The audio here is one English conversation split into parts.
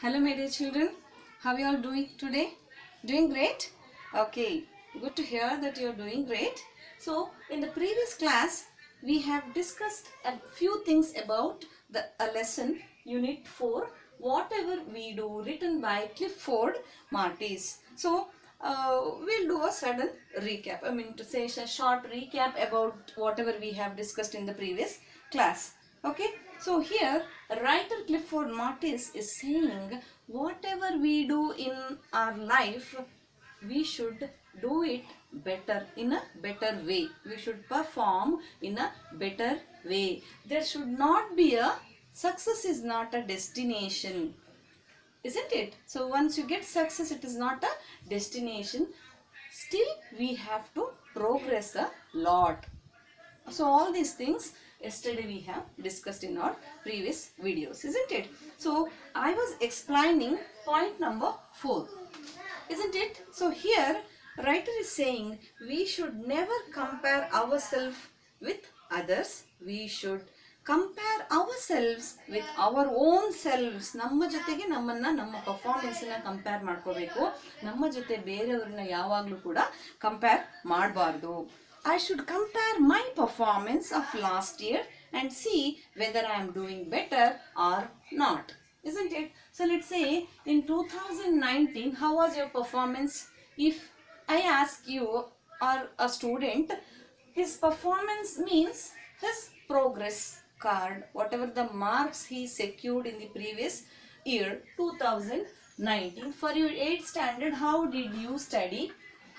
Hello my dear children, how are you all doing today? Doing great? Okay, good to hear that you are doing great. So in the previous class we have discussed a few things about a lesson unit 4 Whatever We Do, written by Clifford Martis. So we'll do a sudden recap, to say a short recap about whatever we have discussed in the previous class. Okay, so here writer Clifford Martis is saying whatever we do in our life, we should do it better, in a better way. We should perform in a better way. There should not be a success is not a destination, isn't it? So once you get success, it is not a destination. Still we have to progress a lot. So all these things yesterday we have discussed in our previous videos, isn't it? So I was explaining point number 4, isn't it? So here writer is saying we should never compare ourselves with others. We should compare ourselves with our own selves. ನಮ್ಮ ಜೊತೆಗೆ ನಮ್ಮನ್ನ ನಮ್ಮ performance ನ compare ಮಾಡ್ಕೋಬೇಕು. ನಮ್ಮ ಜೊತೆ ಬೇರೆಯವರನ್ನ ಯಾವಾಗಲೂ ಕೂಡ ಕಂಪೇರ್ ಮಾಡಬಾರದು. I should compare my performance of last year and see whether I am doing better or not. Isn't it? So let's say in 2019, how was your performance? If I ask you or a student, his performance means his progress card, whatever the marks he secured in the previous year, 2019. For your 8th standard, how did you study?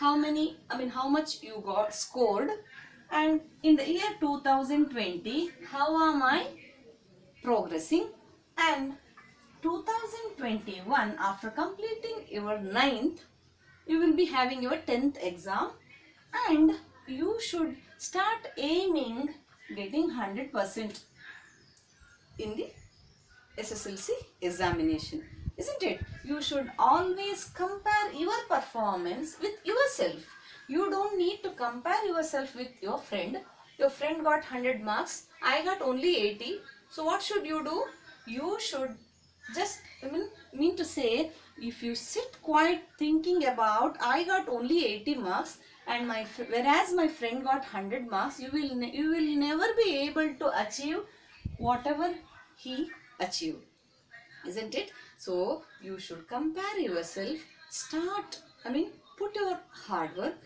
How much you got scored? And in the year 2020, how am I progressing? And 2021, after completing your 9th, you will be having your 10th exam, and you should start aiming getting 100% in the SSLC examination, isn't it? You should always compare your performance with yourself. You don't need to compare yourself with your friend. Your friend got 100 marks, I got only 80. So what should you do? You should just mean to say, if you sit quiet thinking about I got only 80 marks and whereas my friend got 100 marks, you will never be able to achieve whatever he achieved, isn't it? So you should compare yourself. Put your hard work.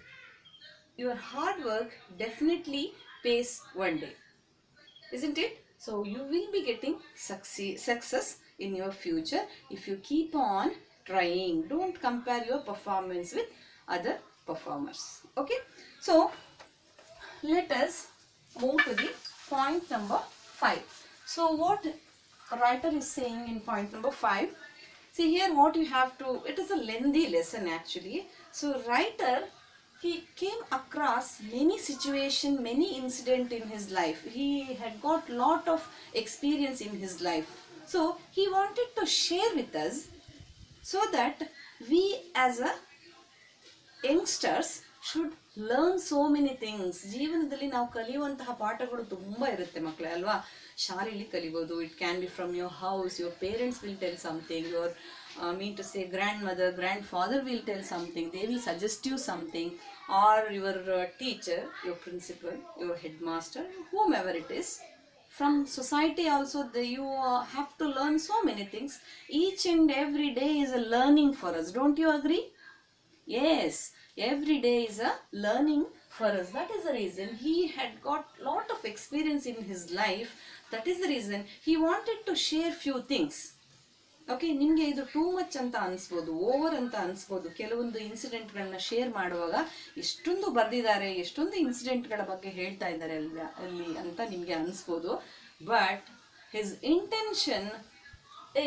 Your hard work definitely pays one day, isn't it? So you will be getting success in your future if you keep on trying. Don't compare your performance with other performers. Okay, so let us move to the point number 5. So what writer is saying in point number 5, see here what you have to, it is a lengthy lesson actually. So writer, he came across many situations, many incidents in his life. He had got lot of experience in his life. So he wanted to share with us so that we as a youngsters should learn so many things. ಜೀವನದಲ್ಲಿ ನಾವು ಕಲಿಯುವಂತಹ ಪಾಠಗಳು ತುಂಬಾ ಇರುತ್ತೆ ಮಕ್ಕಳೇ ಅಲ್ವಾ. ಶಾಲೆಯಲ್ಲಿ ಕಲಿಬಹುದು. It can be from your house. Your parents will tell something. Your grandmother, grandfather will tell something. They will suggest you something, or your teacher, your principal, your headmaster, whomever it is. From society also, you have to learn so many things. Each and every day is a learning for us. Don't you agree? Yes, every day is a learning for us. That is the reason he had got lot of experience in his life. That is the reason he wanted to share few things. Okay, ನಿಮಗೆ ಇದು too much ಅಂತ ಅನಿಸ್ಬೋದು, over ಅಂತ ಅನಿಸ್ಬೋದು. ಕೆಲವೊಂದು ಇನ್ಸಿಡೆಂಟ್ಗಳನ್ನ share ಮಾಡುವಾಗ ಎಷ್ಟೊಂದು ಬರೆದಿದ್ದಾರೆ, ಎಷ್ಟೊಂದು ಇನ್ಸಿಡೆಂಟ್ಗಳ ಬಗ್ಗೆ ಹೇಳ್ತಾ ಇದ್ದಾರೆ ಅಲ್ಲಿ ಅಂತ ನಿಮಗೆ ಅನಿಸ್ಬೋದು. But his intention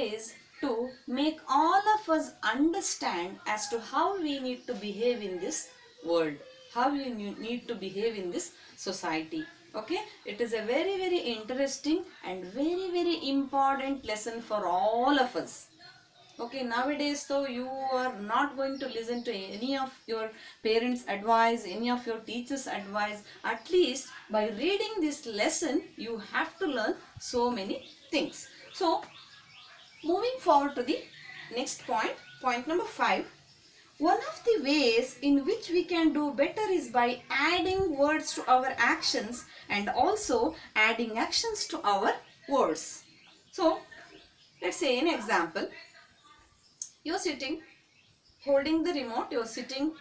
is to make all of us understand as to how we need to behave in this world, how we need to behave in this society. Okay, it is a very very interesting and very very important lesson for all of us. Okay, nowadays though you are not going to listen to any of your parents advice, any of your teachers advice. At least by reading this lesson you have to learn so many things. So moving forward to the Next point number 5. One of the ways in which we can do better is by adding words to our actions and also adding actions to our words. So, let's say an example. You're sitting, holding the remote, you're sitting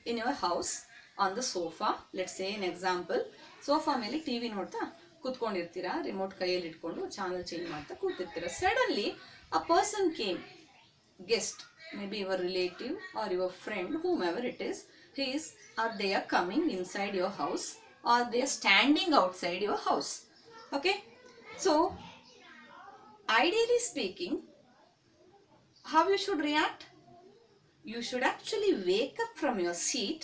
in your house on the sofa. Let's say an example. Sofa ಮೇಲೆ TV ನೋಡ್ತಾ ಕೂತ್ಕೊಂಡಿರ್ತೀರಾ, remote ಕೈಯಲ್ಲಿ ಇಟ್ಕೊಂಡು channel change ಮಾಡ್ತಾ ಕೂತಿರ್ತೀರಾ. Suddenly a person came, guest, maybe your relative or your friend, whomever it is, or they are coming inside your house or they are standing outside your house. Okay, so ideally speaking, how you should react? You should actually wake up from your seat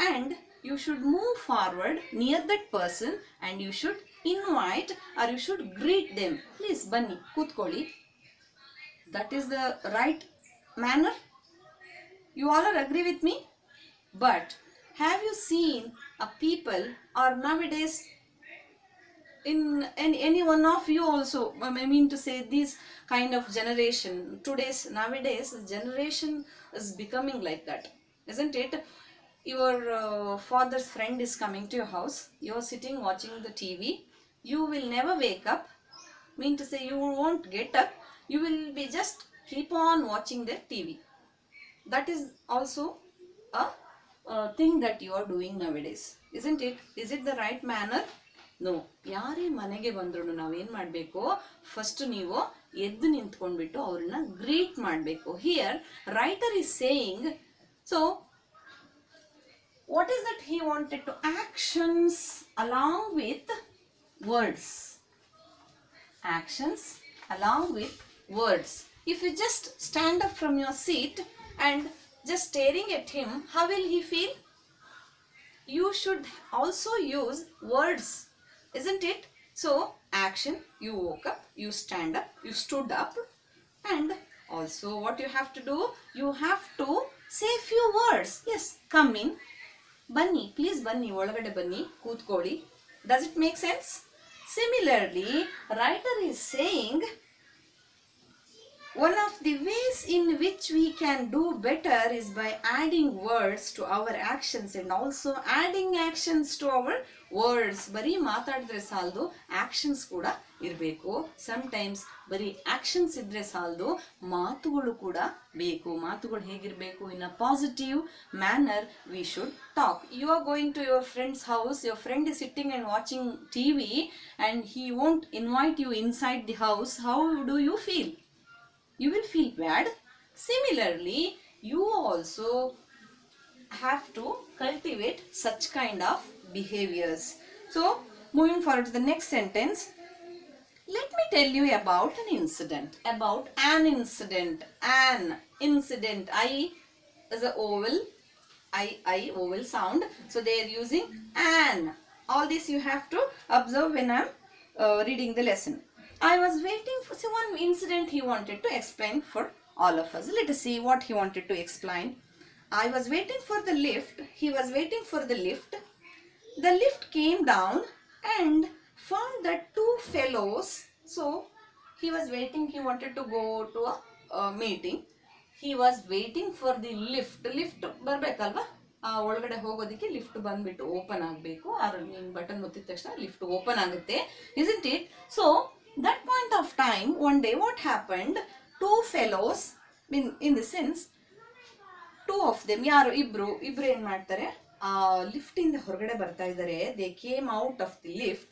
and you should move forward near that person and you should invite or you should greet them. Please banni kutkoli. That is the right manner. You all are agree with me? But have you seen a people, or nowadays in any one of you also, I mean to say this kind of generation, nowadays generation is becoming like that, isn't it? Your father's friend is coming to your house, you are sitting watching the TV, you will never wake up, mean to say you won't get up, you will be just keep on watching the TV. That is also a thing that you are doing nowadays, isn't it? Is it the right manner? No. ಯಾರೇ ಮನೆಗೆ ಬಂದ್ರು ನಾವೇನು ಮಾಡಬೇಕು, first ನೀವು ಎದ್ದು ನಿಂತ್ಕೊಂಡ್ಬಿಟ್ಟು ಅವ್ರನ್ನ greet ಮಾಡಬೇಕು. Here writer is saying, so what is that he wanted to actions along with words. Actions along with words. If you just stand up from your seat and just staring at him, how will he feel? You should also use words, isn't it? So action, you woke up, you stand up, you stood up, and also what you have to do, you have to say few words. Yes, come in, banni, please banni, olagade banni, ಕೂತ್ಕೊಳ್ಳಿ. Does it make sense? Similarly, writer is saying one of the ways in which we can do better is by adding words to our actions and also adding actions to our words. ಬರೀ ಮಾತಾಡಿದ್ರೆ ಸಾಲದು, actions ಕೂಡ ಇರಬೇಕು. Sometimes ಬರೀ actions ಇದ್ರೆ ಸಾಲದು, ಮಾತುಗಳು ಕೂಡ ಬೇಕು. ಮಾತುಗಳು ಹೇಗಿರಬೇಕು? In a positive manner we should talk. You are going to your friend's house, your friend is sitting and watching TV and he won't invite you inside the house. How do you feel? You will feel bad. Similarly, you also have to cultivate such kind of behaviors. So, moving forward to the next sentence, let me tell you about an incident. About an incident. An incident. I is a vowel. I vowel sound. So, they are using an. All this you have to observe when I am reading the lesson. I was waiting for one incident he wanted to explain for all of us. Let us see what he wanted to explain. I was waiting for the lift. He was waiting for the lift. The lift came down and found that two fellows. So he was waiting. He wanted to go to a meeting. He was waiting for the lift. Lift ಬರ್ಬೇಕಲ್ವಾ? ಒಳಗಡೆ ಹೋಗೋದಕ್ಕೆ lift ಬಂದ್ಬಿಟ್ಟು open ಆಗಬೇಕು. ನೀನು button ಒತ್ತಿದ ತಕ್ಷಣ lift open ಆಗುತ್ತೆ, isn't it? So that point of time, one day what happened, two fellows, in the sense two of them, ಯಾರು ಇಬ್ರು ಏನು ಮಾಡ್ತಾರೆ, ಲಿಫ್ಟ್ ಇಂದ ಹೊರಗಡೆ ಬರ್ತಾ ಇದ್ದಾರೆ. they came out of the lift,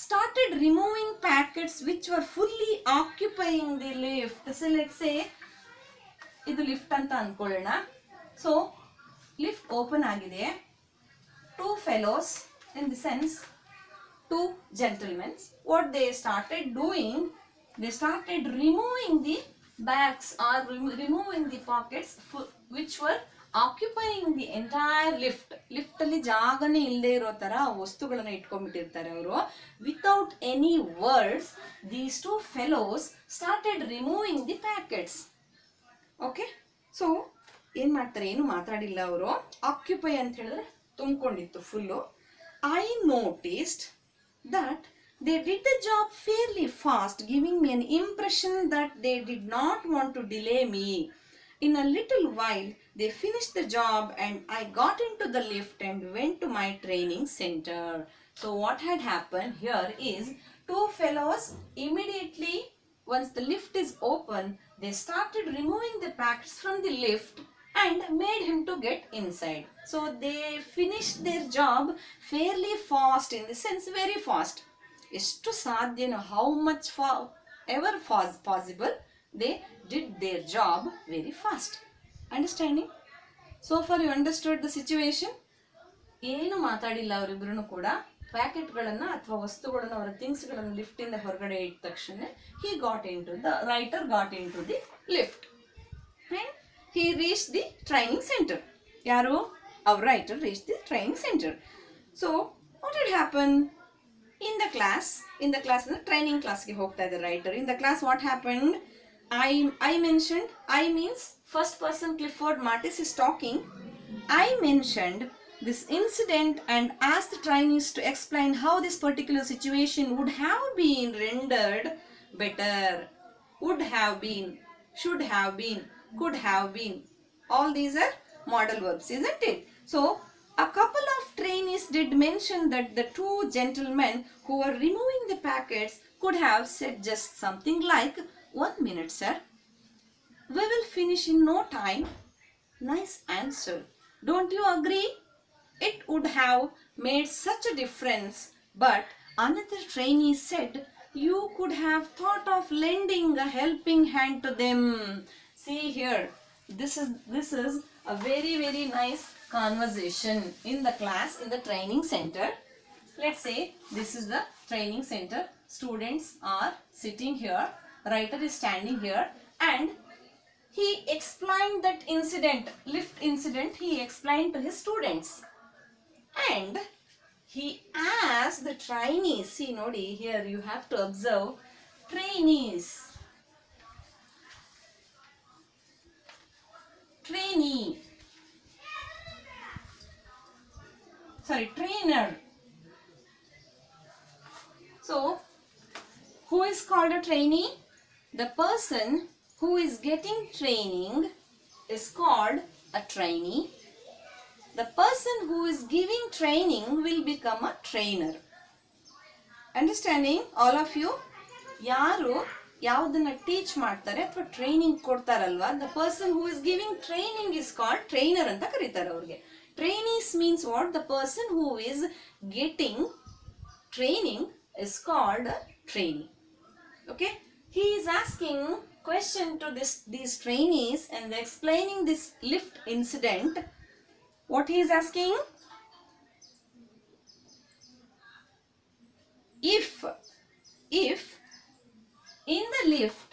started removing packets which were fully occupying the lift. So let's say ಇದು lift ಅಂತ ಅನ್ಕೊಳ್ಳೋಣ. ಸೊ ಲಿಫ್ಟ್ ಓಪನ್ ಆಗಿದೆ. two fellows, in the sense two gentlemen, what they started doing, they started removing the bags or removing the pockets which were occupying the entire lift. Lift ಅಲ್ಲಿ ಜಾಗನೇ ಇಲ್ಲದೆ ಇರೋ ತರ ವಸ್ತುಗಳನ್ನ ಇಟ್ಕೊಂಡ್ಬಿಟ್ಟಿರ್ತಾರೆ ಅವರು. Without any words, these two fellows started removing the packets. Okay, so ಏನ್ ಮಾಡ್ತಾರೆ, ಏನು ಮಾತಾಡಿಲ್ಲ ಅವರು. ಆಕ್ಯುಪೈ ಅಂತ ಹೇಳಿದ್ರೆ ತುಂಬಿಕೊಂಡಿತ್ತು full. I noticed that They did the job fairly fast, giving me an impression that they did not want to delay me. In a little while, they finished the job and I got into the lift and went to my training center. So what had happened here is, two fellows immediately, once the lift is open, they started removing the packets from the lift and made him to get inside. So they finished their job fairly fast, in the sense very fast. ಎಷ್ಟು ಸಾಧ್ಯನೋ, how much ever possible, they did their job very fast. Understanding? So far you understood the situation? ಏನು ಮಾತಾಡಿಲ್ಲ ಅವರಿಬ್ರು ಕೂಡ. ಪ್ಯಾಕೆಟ್ಗಳನ್ನು ಅಥವಾ ವಸ್ತುಗಳನ್ನು, ಅವರ ಥಿಂಗ್ಸ್ಗಳನ್ನು ಲಿಫ್ಟಿಂದ ಹೊರಗಡೆ ಇಟ್ಟ ತಕ್ಷಣ writer got into the lift and he reached the training center. ಯಾರು? our writer reached the training center. So what had happened? In the class, in the training class ge hogta the writer. In the class what happened? I mentioned, I means first person Clifford Martis is talking. I mentioned this incident and asked the trainees to explain how this particular situation would have been rendered better. Would have been, should have been, could have been. All these are modal verbs, isn't it? So a couple of trainees did mention that the two gentlemen who were removing the packets could have said just something like, 1 minute, sir. We will finish in no time. Nice answer. Don't you agree? It would have made such a difference. But another trainee said, you could have thought of lending a helping hand to them. See here, this is a very, very nice conversation in the class, in the training center. Let's say this is the training center. Students are sitting here, writer is standing here, and he explained that incident, lift incident, he explained to his students. And he asked the trainees, see nodi here you have to observe, trainees, trainee, sorry, trainer. So who is called a trainee? The person who is getting training is called a trainee. The person who is giving training will become a trainer. Understanding, all of you? ಯಾರು ಯಾವುದನ್ನ teach ಮಾಡ್ತಾರೆ ಅಥವಾ training ಕೊಡ್ತಾರಲ್ವಾ, the person who is giving training is called trainer ಅಂತ ಕರೀತಾರೆ ಅವ್ರಿಗೆ. Trainees means what? The person who is getting training is called a trainee. Okay? He is asking question to these trainees and explaining this lift incident. What he is asking? If in the lift,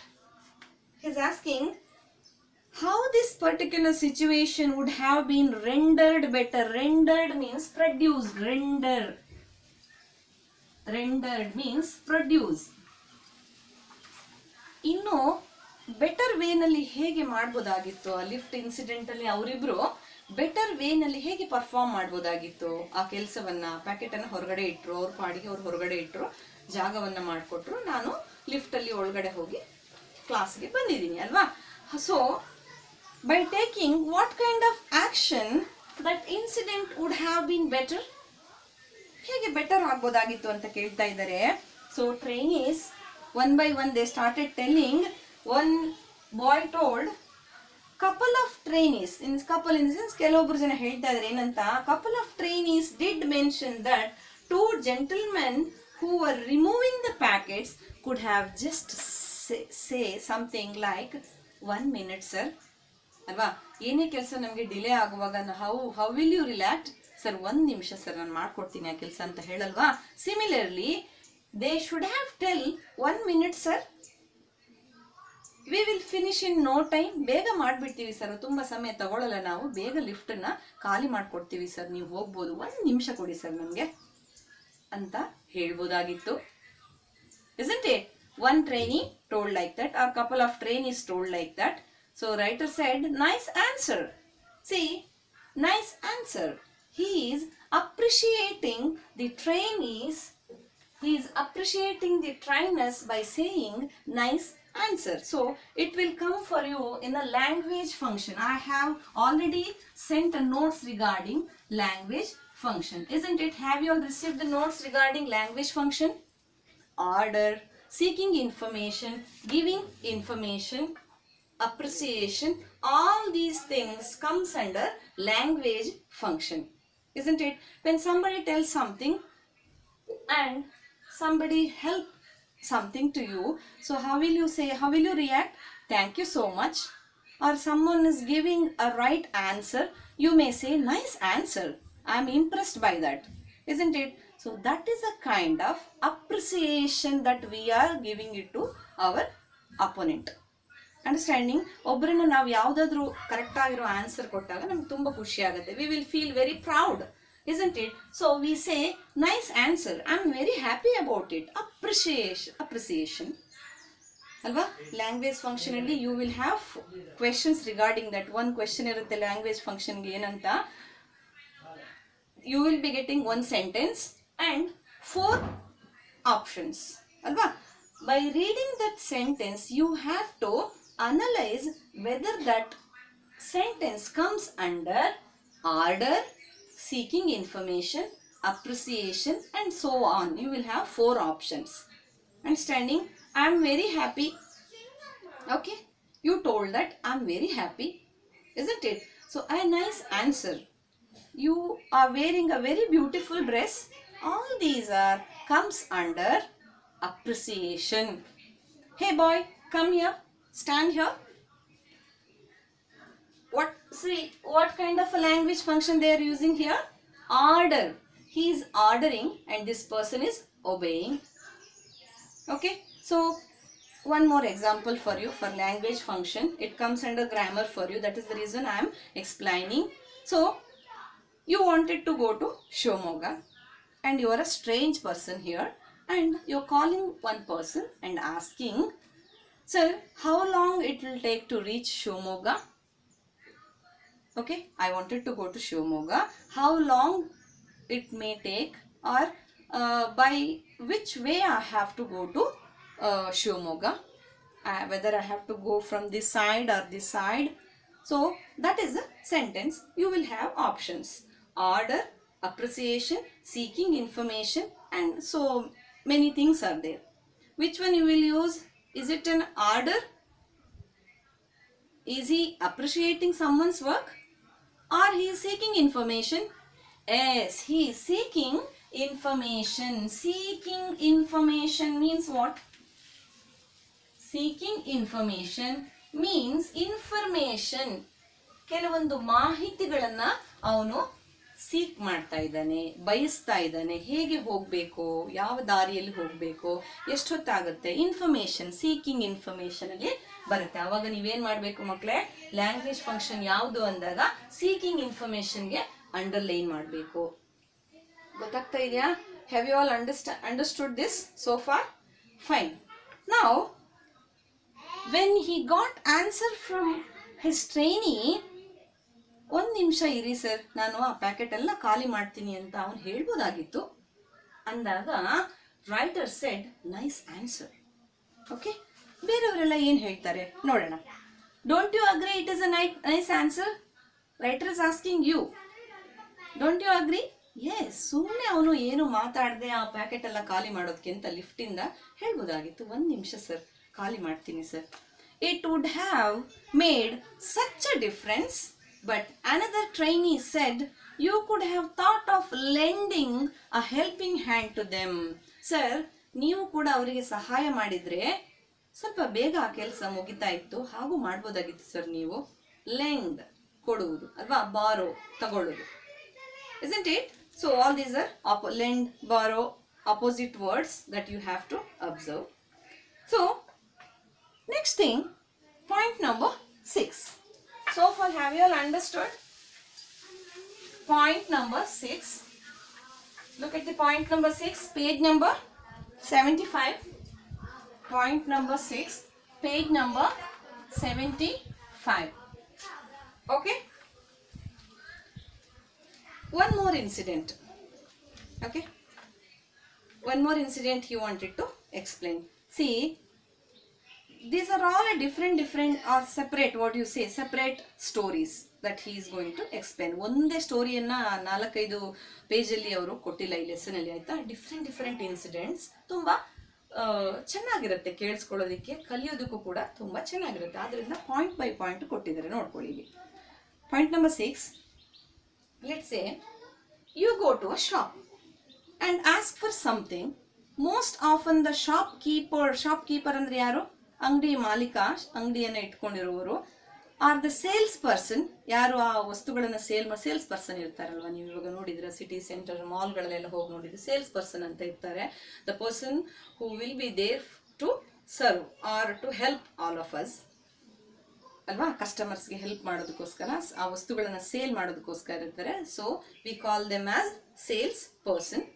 he is asking how this particular situation would have been rendered better. Rendered means produced. Rendered means produce. ಇನ್ನು better ವೇನಲ್ಲಿ ಹೇಗೆ ಮಾಡ್ಬೋದಾಗಿತ್ತು, ಆ lift incident ಅಲ್ಲಿ ಅವರಿಬ್ರು better ವೇನಲ್ಲಿ ಹೇಗೆ perform ಮಾಡ್ಬೋದಾಗಿತ್ತು ಆ ಕೆಲಸವನ್ನ. Packet ಅನ್ನು ಹೊರಗಡೆ ಇಟ್ರು, ಅವ್ರ ಪಾಡಿಗೆ ಅವ್ರು ಹೊರಗಡೆ ಇಟ್ರು, ಜಾಗವನ್ನ ಮಾಡಿಕೊಟ್ರು, ನಾನು ಲಿಫ್ಟ್ ಅಲ್ಲಿ ಒಳಗಡೆ ಹೋಗಿ ಕ್ಲಾಸ್ಗೆ ಬಂದಿದ್ದೀನಿ ಅಲ್ವಾ. So by taking what kind of action that incident would have been better, ಹೇಗೆ ಬೆಟರ್ ಆಗ್ಬೋದಾಗಿತ್ತು ಅಂತ ಕೇಳ್ತಾ ಇದ್ದಾರೆ. So trainees one by one they started telling. One boy told, couple of trainees, in couple in the sense ಕೆಲವೊಬ್ಬರು ಜನ ಹೇಳ್ತಾ ಇದ್ದಾರೆ ಏನಂತ, couple of trainees did mention that two gentlemen who were removing the packets could have just say something like 1 minute sir. ಅಲ್ವಾ, ಏನೇ ಕೆಲಸ ನಮಗೆ delay ಆಗುವಾಗ how will you react? Sir 1 ನಿಮಿಷ ಸರ್ ನಾನು ಮಾಡ್ಕೊಡ್ತೀನಿ ಆ ಕೆಲಸ ಅಂತ ಹೇಳಲ್ವಾ. Similarly they should have tell 1 minute sir, we will finish in no time. ಬೇಗ ಮಾಡ್ಬಿಡ್ತೀವಿ ಸರ್, ತುಂಬಾ ಸಮಯ ತಗೊಳ್ಳಲ್ಲ, ನಾವು ಬೇಗ ಲಿಫ್ಟ್ ನ ಖಾಲಿ ಮಾಡ್ಕೊಡ್ತೀವಿ ಸರ್, ನೀವು ಹೋಗ್ಬೋದು, 1 ನಿಮಿಷ ಕೊಡಿ ಸರ್ ನಮ್ಗೆ ಅಂತ ಹೇಳ್ಬೋದಾಗಿತ್ತು. isn't it? One trainee told like that, or couple of trainees told like that. So writer said, nice answer. See, nice answer. He is appreciating the trainees He is appreciating the trainers by saying nice answer. So it will come for you in a language function. I have already sent a notes regarding language function, isn't it? Have you all received the notes regarding language function? Order, seeking information, giving information, appreciation, all these things comes under language function, isn't it? When somebody tells something and somebody help something to you, so how will you say, how will you react? Thank you so much. Or someone is giving a right answer, you may say nice answer, I am impressed by that, isn't it? So that is a kind of appreciation that we are giving it to our opponent. Understanding. ಒಬ್ಬರನ್ನ ನಾವು ಯಾವುದಾದ್ರೂ correct ಆಗಿರೋ answer ಕೊಟ್ಟಾಗ ನಮ್ಗೆ ತುಂಬ ಖುಷಿ ಆಗುತ್ತೆ. We will feel very proud, isn't it? So we say nice answer, I'm very happy about it. Appreciation ಅಲ್ವಾ? ಲ್ಯಾಂಗ್ವೇಜ್ ಫಂಕ್ಷನ್ ಅಲ್ಲಿ you will have questions regarding that. One question ಇರುತ್ತೆ ಲ್ಯಾಂಗ್ವೇಜ್ ಫಂಕ್ಷನ್ಗೆ ಏನಂತ. You will be getting one sentence and 4 options ಅಲ್ವಾ? By reading that sentence, you have to analyze whether that sentence comes under order, seeking information, appreciation, and so on. You will have 4 options. Understanding? I am very happy. Okay? You told that I am very happy, isn't it? So a nice answer. You are wearing a very beautiful dress. All these are comes under appreciation. Hey boy, come here. Stand here. What kind of a language function they are using here? Order. He is ordering and this person is obeying. Okay. So one more example for you for language function. It comes under grammar for you. That is the reason I am explaining. So you wanted to go to Shimoga and you are a strange person here. And you're calling one person and asking, sir, how long it will take to reach Shimoga? Okay, I wanted to go to Shimoga. How long it may take, or by which way I have to go to Shimoga? Whether I have to go from this side or this side. So that is the sentence. You will have options: order, appreciation, seeking information, and so many things are there. Which one you will use? Is it an order? Is he appreciating someone's work? Or he is seeking information? Yes, he is seeking information. Seeking information means what? Seeking information means information. ಕೆಲವೊಂದು ಮಾಹಿತಿಗಳನ್ನ ಅವನು seek ಮಾಡ್ತಾ ಇದ್ದಾನೆ, ಬಯಸ್ತಾ ಇದ್ದಾನೆ. ಹೇಗೆ ಹೋಗಬೇಕು, ಯಾವ ದಾರಿಯಲ್ಲಿ ಹೋಗಬೇಕು, ಎಷ್ಟೊತ್ತಾಗುತ್ತೆ, ಇನ್ಫಾರ್ಮೇಶನ್, ಸೀಕಿಂಗ್ ಇನ್ಫಾರ್ಮೇಶನ್ ಅಲ್ಲಿ ಬರುತ್ತೆ. ಅವಾಗ ನೀವೇನ್ ಮಾಡಬೇಕು ಮಕ್ಕಳೇ? ಲ್ಯಾಂಗ್ವೇಜ್ ಫಂಕ್ಷನ್ ಯಾವುದು ಅಂದಾಗ ಸೀಕಿಂಗ್ ಇನ್ಫಾರ್ಮೇಶನ್ಗೆ ಅಂಡರ್ಲೈನ್ ಮಾಡಬೇಕು. ಗೊತ್ತಾಗ್ತಾ ಇದೆಯಾ? Have you all understood this so far? Fine. Now when he got answer from his trainee, ಒಂದು ನಿಮಿಷ ಇರಿ ಸರ್, ನಾನು ಆ ಪ್ಯಾಕೆಟ್ ಎಲ್ಲ ಖಾಲಿ ಮಾಡ್ತೀನಿ ಅಂತ ಅವನು ಹೇಳ್ಬೋದಾಗಿತ್ತು ಅಂದಾಗ writer said nice answer. Okay, ಬೇರೆಯವರೆಲ್ಲ ಏನು ಹೇಳ್ತಾರೆ ನೋಡೋಣ. Don't you agree it is a nice answer? Writer is asking you, don't you agree? Yes. ಸುಮ್ಮನೆ ಅವನು ಏನು ಮಾತಾಡದೆ ಆ ಪ್ಯಾಕೆಟ್ ಎಲ್ಲ ಖಾಲಿ ಮಾಡೋದಕ್ಕಿಂತ ಲಿಫ್ಟಿಂದ ಹೇಳ್ಬೋದಾಗಿತ್ತು, ಒಂದು ನಿಮಿಷ ಸರ್ ಖಾಲಿ ಮಾಡ್ತೀನಿ sir. It would have made such a difference. But another trainee said, you could have thought of lending a helping hand to them. Sir, ನೀವು ಕೂಡ ಅವರಿಗೆ ಸಹಾಯ ಮಾಡಿದ್ರೆ ಸ್ವಲ್ಪ ಬೇಗ ಆ ಕೆಲಸ ಮುಗಿತಾ ಇತ್ತು, ಹಾಗೂ ಮಾಡ್ಬೋದಾಗಿತ್ತು ಸರ್ ನೀವು. ಲೆಂಡ್ ಕೊಡುವುದು ಅಲ್ವಾ, ಬಾರೋ ತಗೊಳ್ಳೋದು, isn't it? So all these are lend, borrow, opposite words that you have to observe. So next thing, point number 6. So far, have you all understood? Point number 6. Look at the point number 6, page number 75. Point number 6, page number 75. Okay. One more incident. Okay. one more incident he wanted to explain. See, these are all a different or separate, what you say, separate stories that he is going to explain. ಒಂದೇ ಸ್ಟೋರಿಯನ್ನ 4-5 ಪೇಜಲ್ಲಿ ಅವರು ಕೊಟ್ಟಿಲ್ಲ ಈ lesson ಅಲ್ಲಿ, ಆಯ್ತಾ. Different incidents ತುಂಬಾ ಚೆನ್ನಾಗಿರುತ್ತೆ ಕೇಳಿಸ್ಕೊಳ್ಳೋದಕ್ಕೆ, ಕಲಿಯೋದಕ್ಕೂ ಕೂಡ ತುಂಬಾ ಚೆನ್ನಾಗಿರುತ್ತೆ. ಆದ್ರಿಂದ ಪಾಯಿಂಟ್ ಬೈ ಪಾಯಿಂಟ್ ಕೊಟ್ಟಿದ್ದಾರೆ, ನೋಡ್ಕೊಳ್ಳಿ ಇಲ್ಲಿ. Point number 6, let's say you go to a shop and ask for something. Most often the shopkeeper ಅಂದ್ರೆ ಯಾರು, ಅಂಗಡಿ ಮಾಲೀಕ, ಅಂಗಡಿಯನ್ನ ಇಟ್ಕೊಂಡಿರುವವರು, ಆರ್ ದ ಸೇಲ್ಸ್ ಪರ್ಸನ್, ಯಾರು ಆ ವಸ್ತುಗಳನ್ನ ಸೇಲ್ಸ್ ಪರ್ಸನ್ ಇರ್ತಾರಲ್ವಾ, ನೀವು ಇವಾಗ ನೋಡಿದ್ರೆ ಸಿಟಿ ಸೆಂಟರ್ ಮಾಲ್ಗಳಲ್ಲೆಲ್ಲ ಹೋಗಿ ನೋಡಿದ್ರೆ ಸೇಲ್ಸ್ ಪರ್ಸನ್ ಅಂತ ಇರ್ತಾರೆ. The person who will be there to serve or to help all of us ಅಲ್ವಾ, ಕಸ್ಟಮರ್ಸ್ಗೆ ಹೆಲ್ಪ್ ಮಾಡೋದಕ್ಕೋಸ್ಕರ, ಆ ವಸ್ತುಗಳನ್ನ ಸೇಲ್ ಮಾಡೋದಕ್ಕೋಸ್ಕರ ಇರ್ತಾರೆ. So we call them as sales person.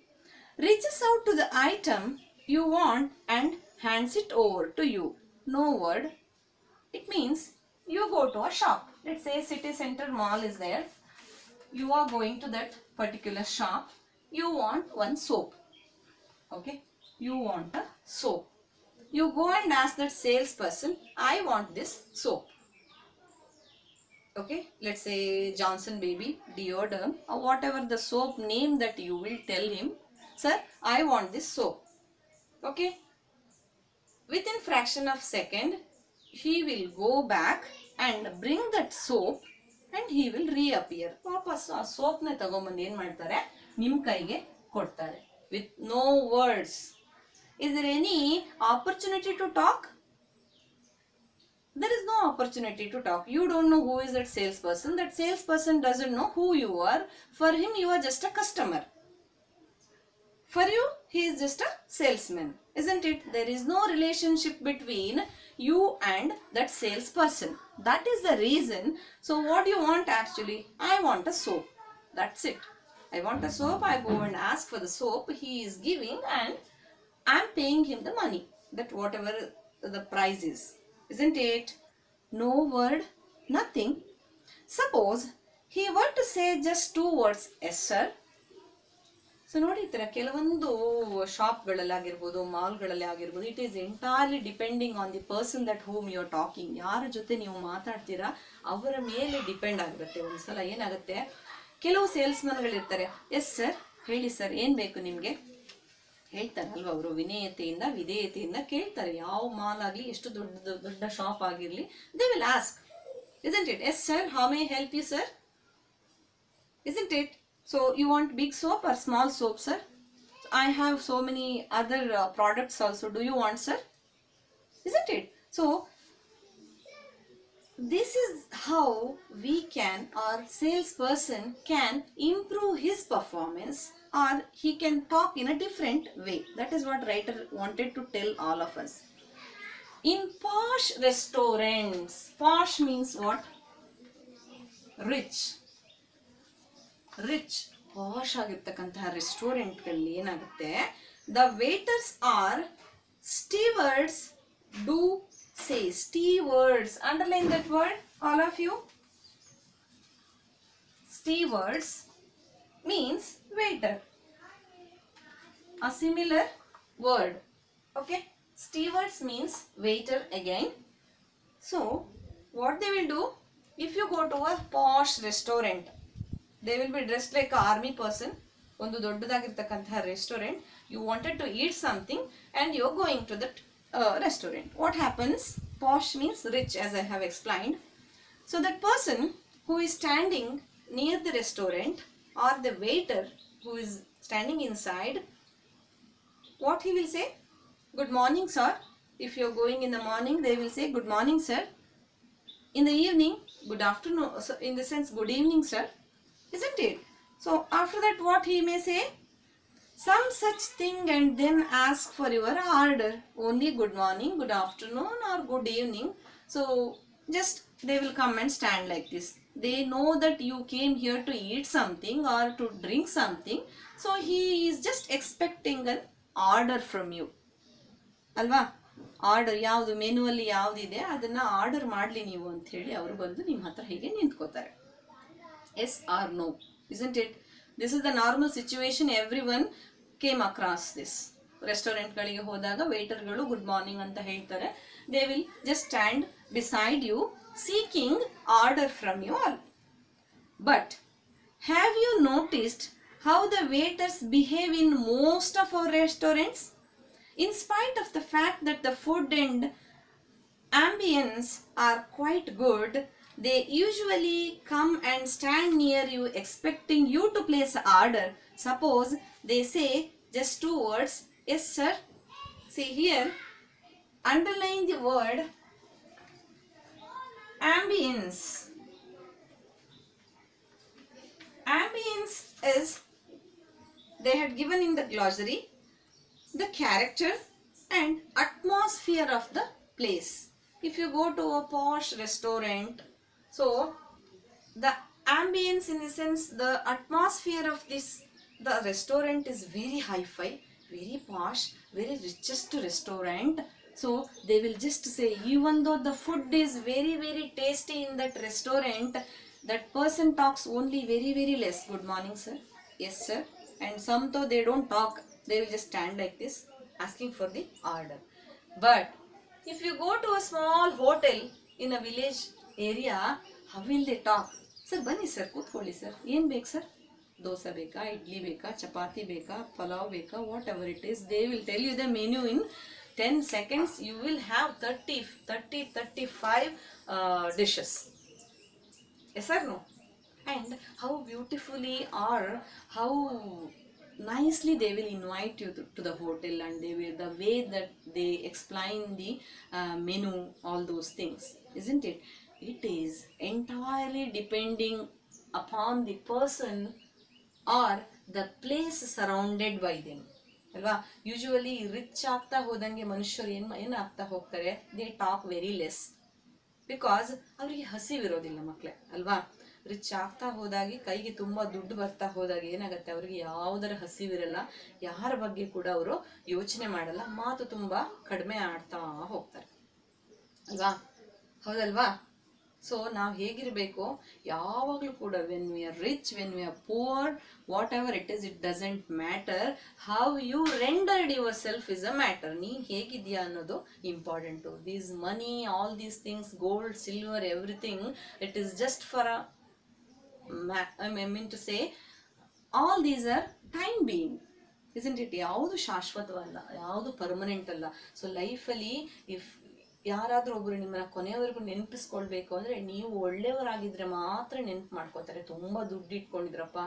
Reaches out to the item you want and hands it over to you. No word. It means you go to a shop. Let's say city center mall is there. You are going to that particular shop. You want one soap. Okay. You want a soap. You go and ask that salesperson, I want this soap. Okay. Let's say Johnson Baby Deodorm or whatever the soap name that you will tell him. Sir, I want this soap. Okay. Within fraction of second, he will go back and bring that soap and he will reappear. ವಾಪಸ್ ಆ ಸೋಪ್ನ ತಗೊಂಬಂದು ಏನು ಮಾಡ್ತಾರೆ, ನಿಮ್ಮ ಕೈಗೆ ಕೊಡ್ತಾರೆ. With no words. Is there any opportunity to talk? There is no opportunity to talk. You don't know who is that salesperson. That salesperson doesn't know who you are. For him, you are just a customer. For you, he is just a salesman, isn't it? There is no relationship between you and that salesperson. That is the reason. So what do you want actually? I want a soap. That's it. I want a soap. I go and ask for the soap. He is giving and I am paying him the money. That whatever the price is. Isn't it? No word, nothing. Suppose he were to say just 2 words, yes sir. So ನೋಡಿರ್ತೀರ ಕೆಲವೊಂದು ಶಾಪ್ಗಳಲ್ಲಿ ಆಗಿರ್ಬೋದು, ಮಾಲ್ಗಳಲ್ಲಿ ಆಗಿರ್ಬೋದು, it is entirely depending on the person that whom you are talking. ಯಾರ ಜೊತೆ ನೀವು ಮಾತಾಡ್ತೀರಾ ಅವರ ಮೇಲೆ ಡಿಪೆಂಡ್ ಆಗಿರುತ್ತೆ. ಒಂದ್ಸಲ ಏನಾಗುತ್ತೆ, ಕೆಲವು ಸೇಲ್ಸ್ಮನ್ಗಳಿರ್ತಾರೆ, ಎಸ್ ಸರ್ ಹೇಳಿ ಸರ್ ಏನು ಬೇಕು ನಿಮಗೆ ಹೇಳ್ತಾರಲ್ವ, ಅವರು ವಿಧೇಯತೆಯಿಂದ ಕೇಳ್ತಾರೆ. ಯಾವ ಮಾಲ್ ಆಗಲಿ, ಎಷ್ಟು ದೊಡ್ಡ ಶಾಪ್ ಆಗಿರಲಿ, they will ask, isn't it? Yes sir, how may I help you sir? Isn't it? So you want big soap or small soap sir? I have so many other products also. Do you want sir? Isn't it? So this is how we can, or salesperson can improve his performance, or he can talk in a different way. That is what writer wanted to tell all of us. In posh restaurants, posh means what? Rich. Posh ಆಗಿರ್ತಕ್ಕಂತಹ ರೆಸ್ಟೋರೆಂಟ್ಗಳಲ್ಲಿ ಏನಾಗುತ್ತೆ, the waiters are stewards. Do say stewards. Underline that word all of you. Stewards means waiter. A similar word. Okay. Stewards means waiter again. So what they will do, if you go to a posh restaurant, they will be dressed like an army person. ಒಂದು ದೊಡ್ಡದಾಗಿರ್ತಕ್ಕಂತಹ restaurant, you wanted to eat something and you're going to that restaurant. What happens? Posh means rich, as I have explained. So that person who is standing near the restaurant, or the waiter who is standing inside, what he will say? Good morning sir. If you're going in the morning, they will say good morning sir. In the evening, good afternoon. So in the sense, good evening sir. Isn't it? So after that, what he may say? Some such thing, and then ask for your order. Only good morning, good afternoon or good evening. So just they will come and stand like this. They know that you came here to eat something or to drink something. So he is just expecting an order from you. Alva? Order ಯಾವುದು ಮೆನುವಲ್ಲಿ ಯಾವುದಿದೆ ಅದನ್ನ order ಮಾಡಲಿ ನೀವು ಅಂತ ಹೇಳಿ ಅವರು ಬಂದು ನಿಮ್ಮ ಹತ್ರ ಹೀಗೆ ನಿಂತ್ಕೋತಾರೆ. Yes or no? Isn't it? This is the normal situation. Everyone came across this. ರೆಸ್ಟೋರೆಂಟ್ಗಳಿಗೆ ಹೋದಾಗ ವೇಟರ್ಗಳು ಗುಡ್ ಮಾರ್ನಿಂಗ್ ಅಂತ ಹೇಳ್ತಾರೆ. They will just stand beside you seeking order from you all. But have you noticed how the waiters behave in most of our restaurants? In spite of the fact that the food and ambience are quite good, they usually come and stand near you expecting you to place an order. Suppose they say just 2 words, yes sir. See here, underline the word ambience. Ambience is, they had given in the glossary, the character and atmosphere of the place. If you go to a posh restaurant, so the ambience, in the sense the atmosphere of the restaurant is very hi-fi, very posh, very richest restaurant. So they will just say, even though the food is very very tasty in that restaurant, that person talks only very very less. Good morning sir, yes sir. And some though they don't talk, they will just stand like this asking for the order. But if you go to a small hotel in a village area, how will they talk? Sir bani sir, ಕೂತ್ಕೊಳ್ಳಿ sir, ಏನು ಬೇಕು sir, dosa ಬೇಕಾ, idli ಬೇಕಾ, chapati ಬೇಕಾ, palav ಬೇಕಾ, whatever it is, they will tell you the menu in 10 seconds. You will have 35 dishes. Yes or no? And how beautifully or how nicely they will invite you to the hotel, and they will, the way that they explain the menu, all those things, isn't it? It is entirely depending upon the person or the place surrounded by them. ಅಲ್ವಾ? Usually rich ಆಗ್ತಾ ಹೋದಂಗೆ ಮನುಷ್ಯರು ಏನು ಆಗ್ತಾ ಹೋಗ್ತಾರೆ, they talk very less, because ಅವರಿಗೆ ಹಸಿವಿರೋದಿಲ್ಲ ಮಕ್ಕಳೇ ಅಲ್ವಾ. ರಿಚ್ ಆಗ್ತಾ ಹೋದಾಗಿ, ಕೈಗೆ ತುಂಬ ದುಡ್ಡು ಬರ್ತಾ ಹೋದಾಗ ಏನಾಗುತ್ತೆ, ಅವರಿಗೆ ಯಾವುದರ ಹಸಿವಿರಲ್ಲ, ಯಾರ ಬಗ್ಗೆ ಕೂಡ ಅವರು ಯೋಚನೆ ಮಾಡಲ್ಲ, ಮಾತು ತುಂಬ ಕಡಿಮೆ ಆಡ್ತಾ ಹೋಗ್ತಾರೆ ಅಲ್ವಾ, ಹೌದಲ್ವಾ. ಸೊ ನಾವು ಹೇಗಿರಬೇಕು, ಯಾವಾಗಲೂ ಕೂಡ when we are rich, when we are poor, whatever it is, it doesn't matter. How you rendered yourself is a matter. ನೀನು ಹೇಗಿದೆಯಾ ಅನ್ನೋದು important. These money, all these things, gold, silver, everything, it is just for a, I mean to say, all these are time being, isn't it? ಯಾವುದು ಶಾಶ್ವತವಲ್ಲ, ಯಾವುದು permanent ಅಲ್ಲ. So ಲೈಫಲ್ಲಿ if ಯಾರಾದರೂ ಒಬ್ಬರು ನಿಮ್ಮನ್ನ ಕೊನೆಯವರೆಗೂ ನೆನಪಿಸ್ಕೊಳ್ಬೇಕು ಅಂದರೆ, ನೀವು ಒಳ್ಳೆಯವರಾಗಿದ್ದರೆ ಮಾತ್ರ ನೆನಪು ಮಾಡ್ಕೋತಾರೆ. ತುಂಬ ದುಡ್ಡು ಇಟ್ಕೊಂಡಿದ್ರಪ್ಪ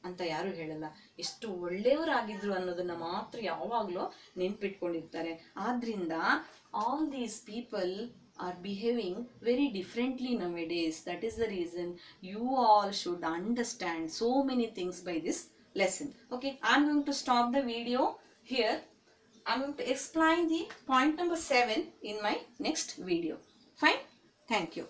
ಅಂತ ಯಾರು ಹೇಳಲ್ಲ, ಎಷ್ಟು ಒಳ್ಳೆಯವರಾಗಿದ್ರು ಅನ್ನೋದನ್ನ ಮಾತ್ರ ಯಾವಾಗಲೂ ನೆನಪಿಟ್ಕೊಂಡಿರ್ತಾರೆ. ಆದ್ರಿಂದ all these people are behaving very differently nowadays. That is the reason you all should understand so many things by this lesson. Okay, I'm going to stop the video here. I'm going to explain the point number 7 in my next video. Fine? Thank you.